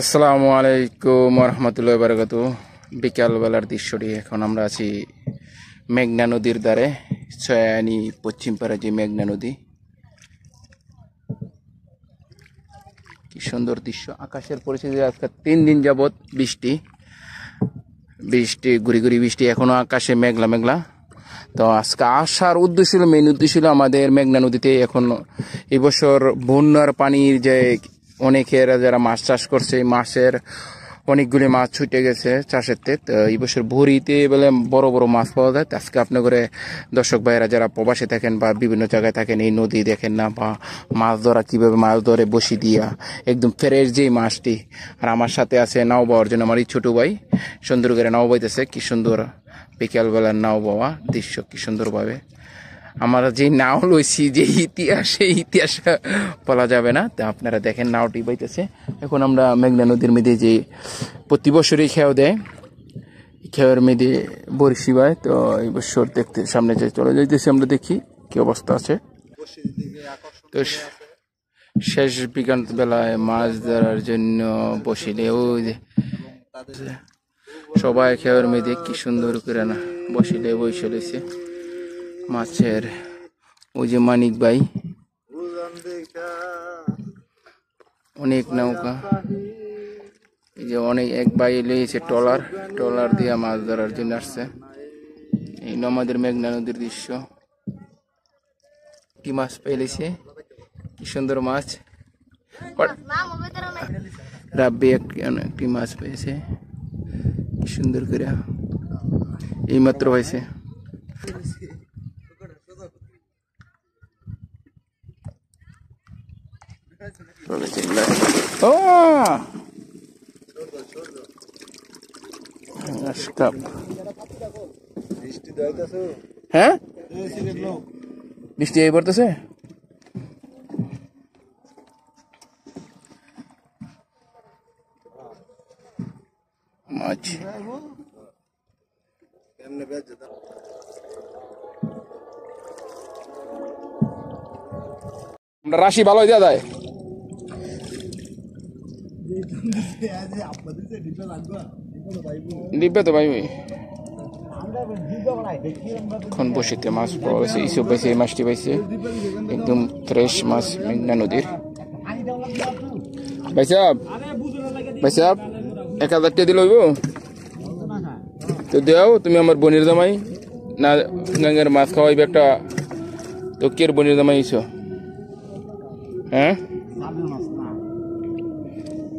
আসসালামু আলাইকুম রহমতুল্লাহ বারাকাতু। বিকালবেলার দৃশ্যটি এখন আমরা আছি মেঘনা নদীর ধারে, ছয়ানি পশ্চিম পাড়া যে মেঘনা নদী। কি সুন্দর দৃশ্য। আকাশের পরিস্থিতি আজকে 3 দিন যাবৎ বৃষ্টি ঘুরি ঘুরি বৃষ্টি, এখনো আকাশে মেঘলা মেঘলা। তো আজকে আসার উদ্দেশ্য ছিল, মেইন উদ্দেশ্য ছিল আমাদের মেঘনা নদীতে এখন এই বছর বন্যার পানির যে অনেকের যারা মাছ চাষ করছে, মাছের অনেকগুলি মাছ ছুটে গেছে চাষের। তো এই বছর ভরিতে বলে বড় বড় মাছ পাওয়া যায়। আজকে আপনি করে দর্শক ভাইয়েরা যারা প্রবাসে থাকেন বা বিভিন্ন জায়গায় থাকেন, এই নদী দেখেন না, বা মাছ ধরা কিভাবে মাছ ধরে বসি দিয়া একদম ফ্রেশ যেই মাছটি। আর আমার সাথে আছে নাও বাওয়ার জন্য আমার এই ছোট ভাই, সুন্দর করে নাও বাইতেছে। কি সুন্দর বিকালবেলার নাও বাওয়া দৃশ্য, কি সুন্দরভাবে। আমরা যে নাও লইছি, যে ইতিহাস, সেই ইতিহাস বলা যাবে না। তো আপনারা দেখেন নাওটি বাইতেছে। এখন আমরা মেঘনা নদীর মধ্যে যে প্রতি বছরই খেয়াও দেয়, খেয়ের মধ্যে বড়শি বায়। তো এই বছর দেখতে সামনে যে চলে যাইতেছি, আমরা দেখি কি অবস্থা আছে। তো শেষ বিকাল বেলায় মাছ ধরার জন্য বসিলে ওই যে সবাই খেয়ের মধ্যে কি সুন্দর করে না বসিলে বসে রয়েছে মাছের। ওই যে মানিক ভাই, অনেক নৌকা, এই যে অনেক এক ভাই লেগেছে ট্রলার দিয়ে মাছ ধরার জন্য আসছে। এই আমাদের মেঘনা নদীর দৃশ্য। কি মাছ পেলেছে, কি সুন্দর মাছ। রাব্বি একটি মাছ পেয়েছে, কি সুন্দর করে, এই মাত্র হয়েছে। হ্যাঁ, বৃষ্টি এই পড়তেছে। মাছ রাশি ভালো দেওয়া যায়। ডিব্বে তো ভাই এখন বসিতে মাছ পাওয়া গেছে। ইসব পাইছে, এই মাছটি পাইছে একদম ফ্রেশ মাছ মেঘনা নদীর। ভাই সাহেব 1000 টাকা দিল হইব তো দেও। তুমি আমার বোনের জামাই না, গঙ্গার মাছ খাওয়াইবে একটা। তো কের বোনের জামাই ইসো? হ্যাঁ,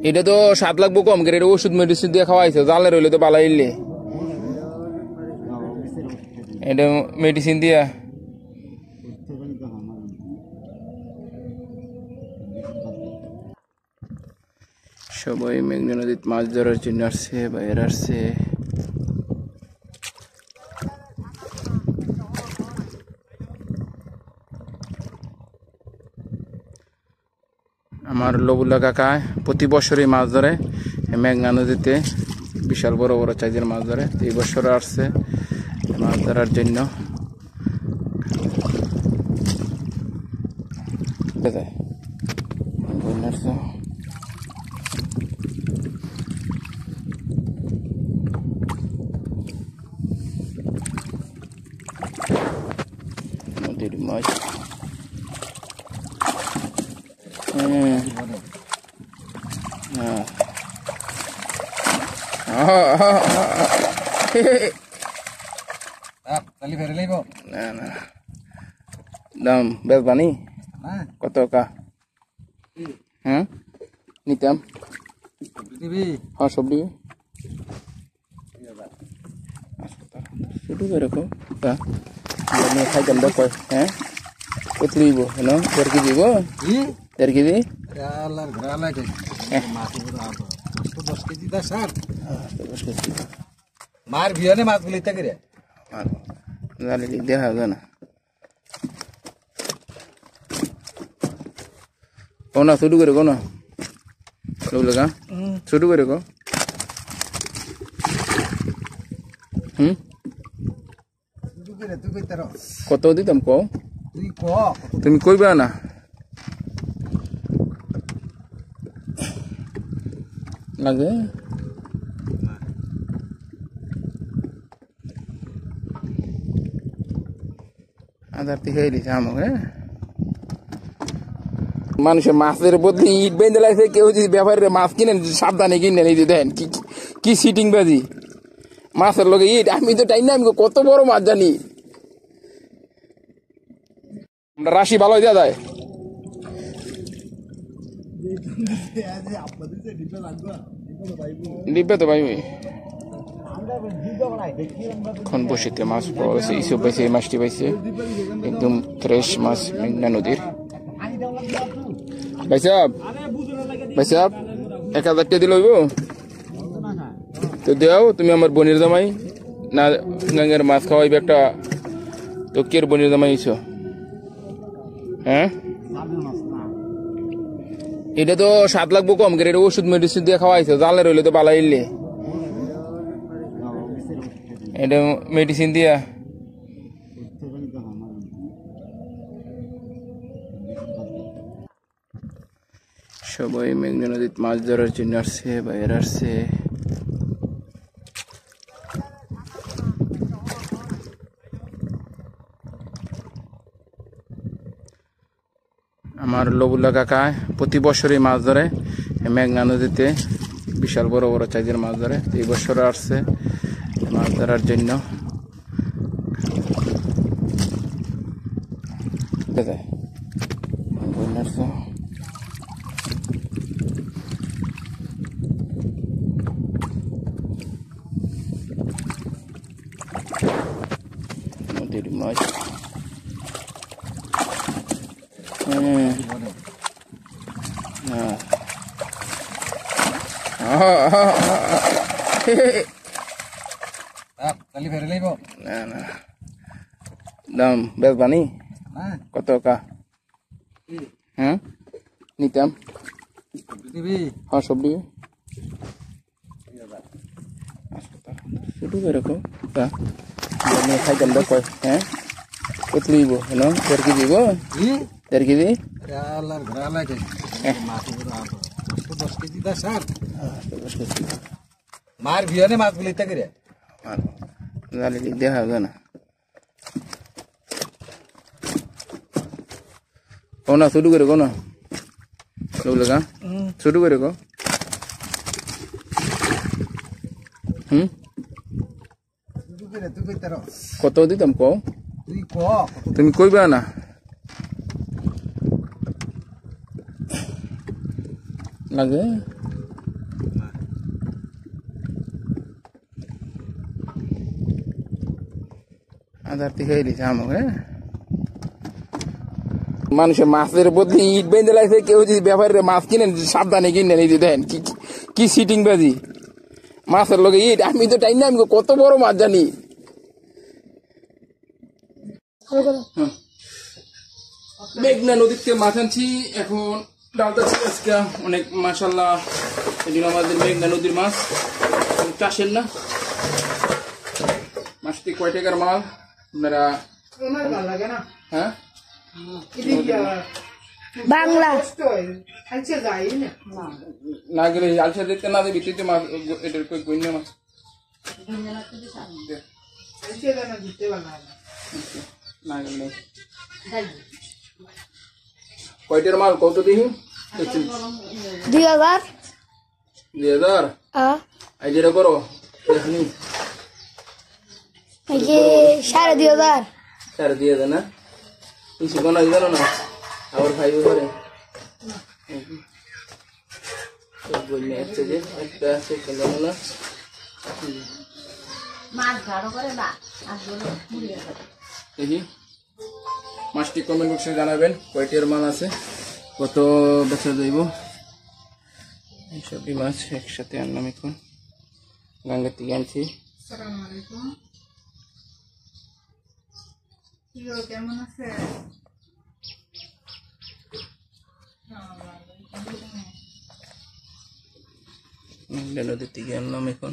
এটা তো 7 লাগবো কম করে। এটা ওষুধ মেডিসিন দিয়ে খাওয়াইছে, জানলে রইলে তো বালা ইলে। এটা মেডিসিন দিয়া সবাই মেঘনা নদীতে মাছ ধরার জন্য আসছে, বাইরে আসছে। আমার লবুল্লা কাকা প্রতি বছরই মাছ ধরে মেঘনা নদীতে, বিশাল বড় বড় সাইজের মাছ ধরে। এই বছর আসছে মাছ ধরার জন্য। নদীর মাছ দাম বেশ বানি কত কা? হ্যাঁ, নিতাম। হ্যাঁ, সব দিবি। শুধু এরকম খাইতাম দেখ। হ্যাঁ, কত দিব? হ্যাঁ, 1.5 কেজি দিব। 1.5 কেজি মার বিয়নে মাছগুলি থাকে দেখা যায় না। কো না, শুরু করে কো না, লগা শুরু করে কো। কত দিতাম কো? তুমি কইবা না? লাগে আদার থেকে দিছে আমাকে মানুষের মাছের বদলে ইট বেঁধে লাগছে কেউ যদি ব্যাপারে মাছ কিনেন সাবধানে কিনেন এই যে দেন কি সিটিং বাজি মাছের লোকে ইট আমি তো টাইম না আমি কত বড় মাছ জানি রাশি ভালো দেওয়া যায় ডিব্বে তো ভাই এখন বসিতে মাছ পাওয়া গেছে ইসব পাইছে এই মাছটি পাইছে একদম ফ্রেশ মাছ মেঘনা নদীর ভাই সাহেব 1000 টাকা দিল হইব তো দেও তুমি আমার বোনের জামাই না গাঙ্গের মাছ খাওয়াইবে একটা তো কের বোনের জামাই ইসো হ্যাঁ এটা তো 7 লাগবো কম করে এটা ওষুধ মেডিসিন দিয়ে খাওয়াইছো জালে রইলে তো বালা ইল্লে এটা মেডিসিন দিয়া সবাই মেঘনা নদীতে মাছ ধরার জন্য আসছে বাইরে আসছে আমার লবুল্লা কাকা প্রতি বছরই মাছ ধরে মেঘনা নদীতে বিশাল বড় বড় সাইজের মাছ ধরে এই বছর আসছে মাছ ধরার জন্য নদীর মাছ কালি ফেরে লইব না না দাম বেশ বানি কত কা হ্যাঁ নিতাম দিবি হ্যাঁ সব দিবি শুধু এরকম তা খাইতাম দেখ হ্যাঁ কত লইব হ্যালো 1.5 কেজি গো 1.5 কেজি আল্লাহর ঘরে লাগে মাছ তো 10 কেজি দা স্যার 10 কেজি মার বিয়নে মাছগুলি থেকে রে জালি দেখা যায় না কোনা শুরু করে কোনা লগা শুরু করে কো তুই কইতার কত দিতাম কো তুই ক তুমি কইবা না লাগে আদার থেকে দিছে আমাকে মানুষের মাছের বদলে ইট বেঁধে লাগছে কেউ যদি ব্যাপারে মাছ কিনেন সাবধানে কিনেন এই যে দেন কি সিটিং বাজি মাছের লোকে ইট আমি তো টাইম না আমি কত বড় মাছ জানি মেঘনা নদীতে মাছ আনছি এখন ডালতাছি আজকে অনেক মাশাআল্লাহ এদিন আমাদের মেঘনা নদীর মাছ চাষের না মাছটি কয় টাকার মাল আপনারা হ্যাঁ বাংলা না গেলে আলসা দেখতে না দেবে তুই তো মাছ এটার কই গইনা মাছ না গেলে কয়টার মাল কত দিহি 2000 2000 আই যেটা করো এখনি এই যে 2500 সাড়ে 2000 না কিছু কোন জানো না আবার খাইবে পারে বললে একটা যে একটা আছে কেন না মাছ গাড়ো করে না আসলে মুড়িয়ে খাবে দেখি মাছটি কমেন্ট বক্সে জানাবেন কয়টির মাল আছে কত বেচা যাইব এইসবই মাছ একসাথে আনলাম এখন গাঙ্গের থেকে আনছি আসসালামু আলাইকুম কিলো কেমন আছে নদীর থেকে আনলাম এখন